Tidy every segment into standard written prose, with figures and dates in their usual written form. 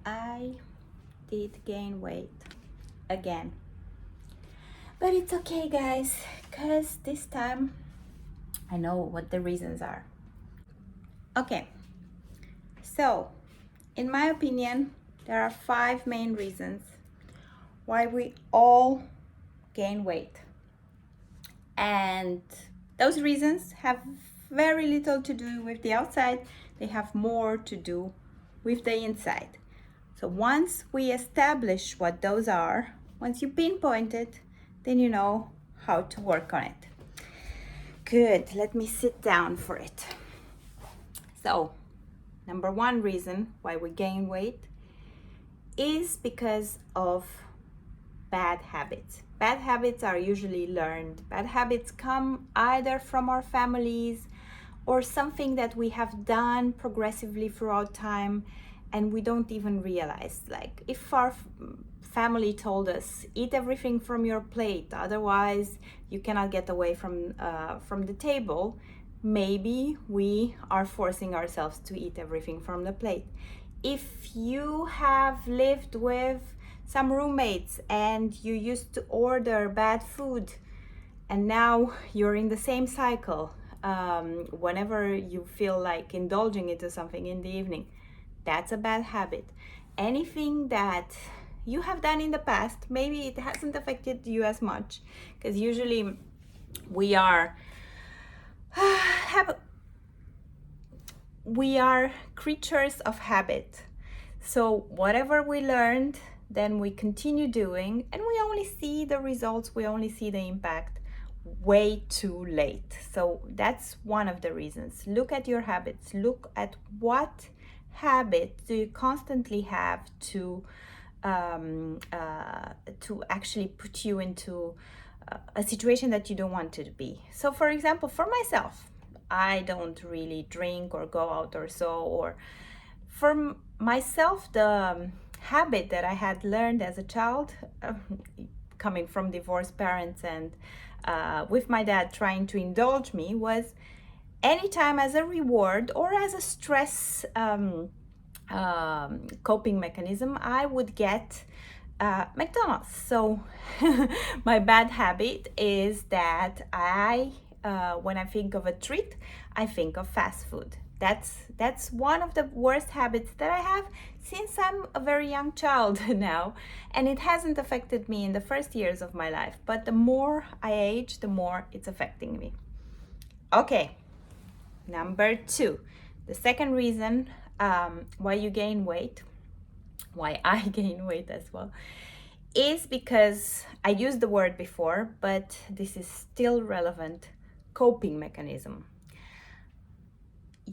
I did gain weight again. But it's okay, guys, because this time I know what the reasons are. Okay, so in my opinion, there are 5 main reasons why we all gain weight. And those reasons have very little to do with the outside, they have more to do with the inside. So once we establish what those are, once you pinpoint it, then you know how to work on it. Good, let me sit down for it. So, number 1 reason why we gain weight is because of bad habits. Bad habits are usually learned. Bad habits come either from our families or something that we have done progressively throughout time and we don't even realize. Like if our family told us, eat everything from your plate, otherwise you cannot get away from the table, maybe we are forcing ourselves to eat everything from the plate. If you have lived with some roommates and you used to order bad food and now you're in the same cycle, whenever you feel like indulging into something in the evening, that's a bad habit. Anything that you have done in the past, maybe it hasn't affected you as much, because usually we are creatures of habit. So whatever we learned, then we continue doing, and we only see the results, we only see the impact way too late. So that's one of the reasons. Look at your habits. Look at what habit do you constantly have to actually put you into a situation that you don't want to be. So for example, for myself, I don't really drink or go out or so, or for myself, the habit that I had learned as a child, coming from divorced parents and with my dad trying to indulge me, was anytime as a reward or as a stress coping mechanism, I would get McDonald's. So my bad habit is that when I think of a treat, I think of fast food. That's one of the worst habits that I have since I'm a very young child now, and it hasn't affected me in the first years of my life, but the more I age, the more it's affecting me. Okay, number 2, the second reason why you gain weight, why I gain weight as well, is because I used the word before, but this is still relevant: coping mechanism.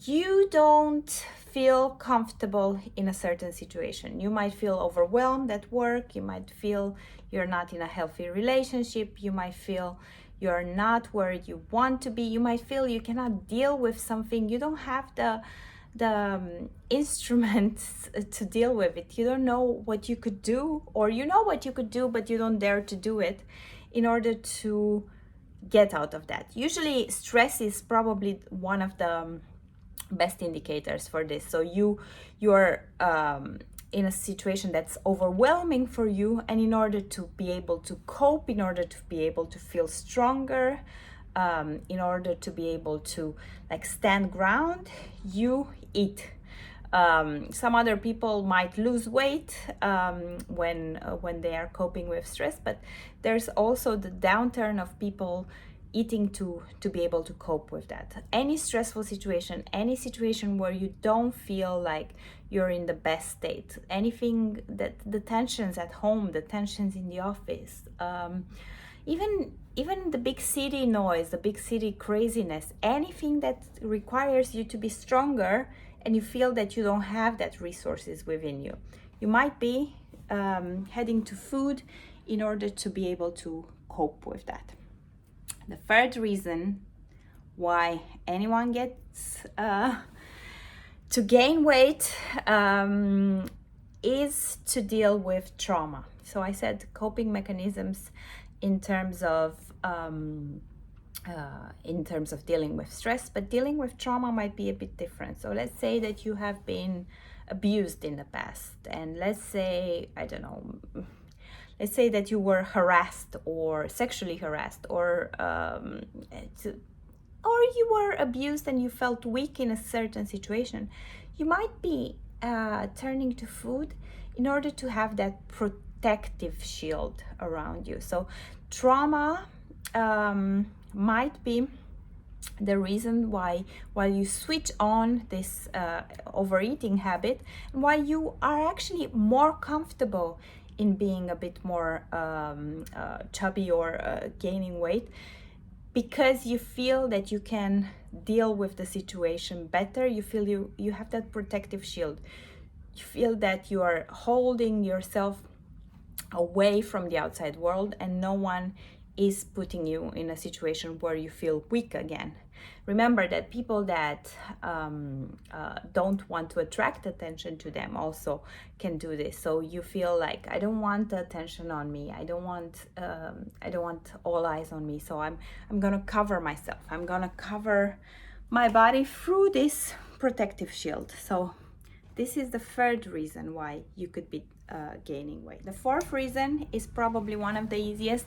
You don't feel comfortable in a certain situation. You might feel overwhelmed at work, you might feel you're not in a healthy relationship, you might feel you're not where you want to be, you might feel you cannot deal with something, you don't have the instruments to deal with it. You don't know what you could do, or you know what you could do but you don't dare to do it in order to get out of that. Usually stress is probably one of the best indicators for this. So you're in a situation that's overwhelming for you, and in order to be able to cope, in order to be able to feel stronger, in order to be able to like stand ground, you eat. Some other people might lose weight when they are coping with stress, but there's also the downturn of people eating to be able to cope with that. Any stressful situation, any situation where you don't feel like you're in the best state, anything that the tensions at home, the tensions in the office, even the big city noise, the big city craziness, anything that requires you to be stronger and you feel that you don't have that resources within you, you might be heading to food in order to be able to cope with that. The third reason why anyone gets to gain weight is to deal with trauma. So I said coping mechanisms in terms of dealing with stress, but dealing with trauma might be a bit different. So let's say that you have been abused in the past, and let's say, I don't know, let's say that you were harassed or sexually harassed, or you were abused and you felt weak in a certain situation, you might be turning to food in order to have that protective shield around you. So trauma might be the reason why you switch on this overeating habit, and why you are actually more comfortable in being a bit more chubby or gaining weight, because you feel that you can deal with the situation better. You feel you have that protective shield. You feel that you are holding yourself away from the outside world, and no one is putting you in a situation where you feel weak again. Remember that people that don't want to attract attention to them also can do this. So you feel like, I don't want the attention on me. I don't want all eyes on me. So I'm gonna cover myself. I'm gonna cover my body through this protective shield. So this is the third reason why you could be gaining weight. The fourth reason is probably one of the easiest,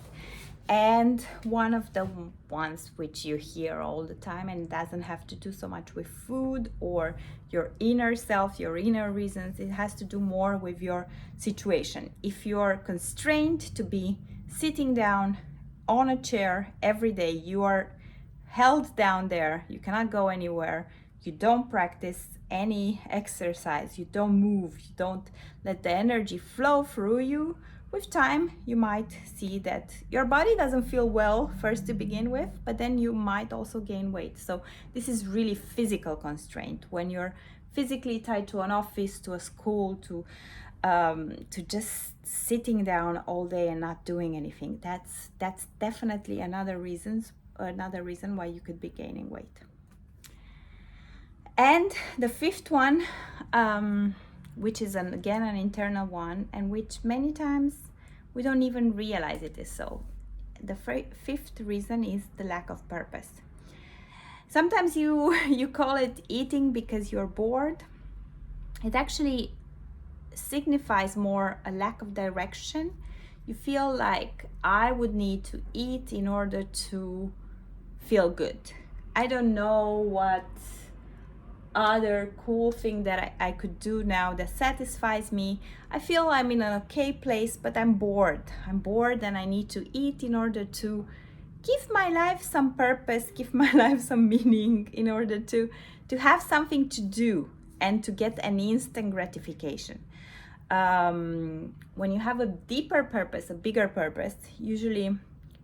and one of the ones which you hear all the time, and doesn't have to do so much with food or your inner self, your inner reasons. It has to do more with your situation. If you're constrained to be sitting down on a chair every day, you are held down there, you cannot go anywhere, you don't practice any exercise, you don't move, you don't let the energy flow through you, with time you might see that your body doesn't feel well first to begin with, but then you might also gain weight. So this is really physical constraint. When you're physically tied to an office, to a school, to just sitting down all day and not doing anything, that's definitely another reason why you could be gaining weight. And the fifth one, which is again an internal one, and which many times we don't even realize it is so. The fifth reason is the lack of purpose. Sometimes you call it eating because you're bored. It actually signifies more a lack of direction. You feel like, I would need to eat in order to feel good. I don't know what other cool thing that I could do now that satisfies me. I feel I'm in an okay place, but I'm bored. I'm bored and I need to eat in order to give my life some purpose, give my life some meaning, in order to have something to do and to get an instant gratification. When you have a deeper purpose, a bigger purpose, usually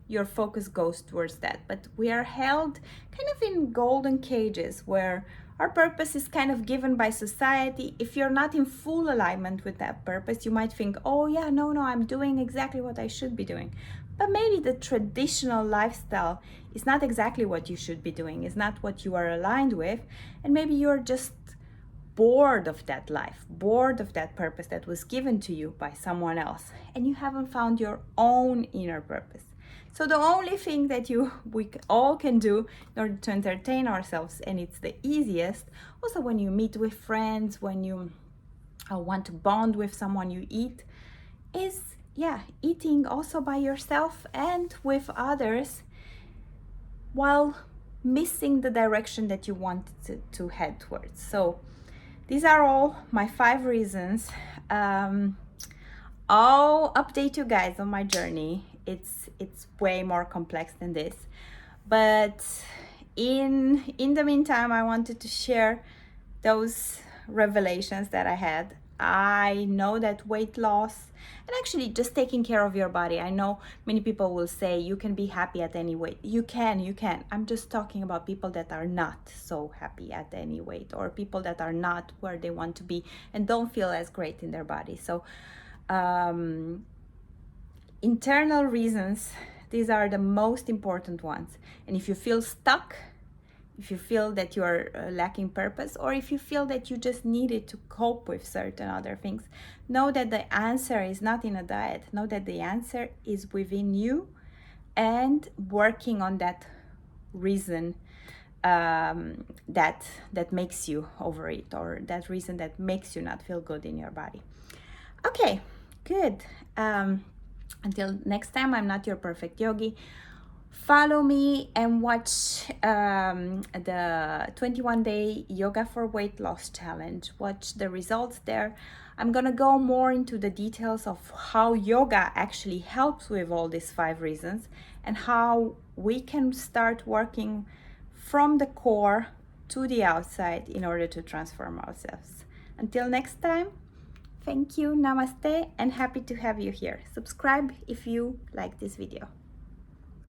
your focus goes towards that. But we are held kind of in golden cages where our purpose is kind of given by society. If you're not in full alignment with that purpose, you might think, oh yeah, no, I'm doing exactly what I should be doing. But maybe the traditional lifestyle is not exactly what you should be doing, is not what you are aligned with, and maybe you're just bored of that life, bored of that purpose that was given to you by someone else, and you haven't found your own inner purpose. So the only thing that we all can do in order to entertain ourselves, and it's the easiest, also when you meet with friends, when you want to bond with someone, you eat, is eating also by yourself and with others, while missing the direction that you want to head towards. So these are all my 5 reasons. I'll update you guys on my journey. It's way more complex than this, but in the meantime, I wanted to share those revelations that I had. I know that weight loss, and actually just taking care of your body, I know many people will say you can be happy at any weight. You can. I'm just talking about people that are not so happy at any weight, or people that are not where they want to be and don't feel as great in their body. So internal reasons, these are the most important ones. And if you feel stuck, if you feel that you are lacking purpose, or if you feel that you just need it to cope with certain other things, know that the answer is not in a diet. Know that the answer is within you, and working on that reason that makes you overeat, or that reason that makes you not feel good in your body. Okay, good. Until next time, I'm not your perfect yogi. Follow me and watch the 21-day yoga for weight loss challenge. Watch the results there. I'm gonna go more into the details of how yoga actually helps with all these 5 reasons, and how we can start working from the core to the outside in order to transform ourselves. Until next time, thank you, namaste, and happy to have you here. Subscribe if you like this video.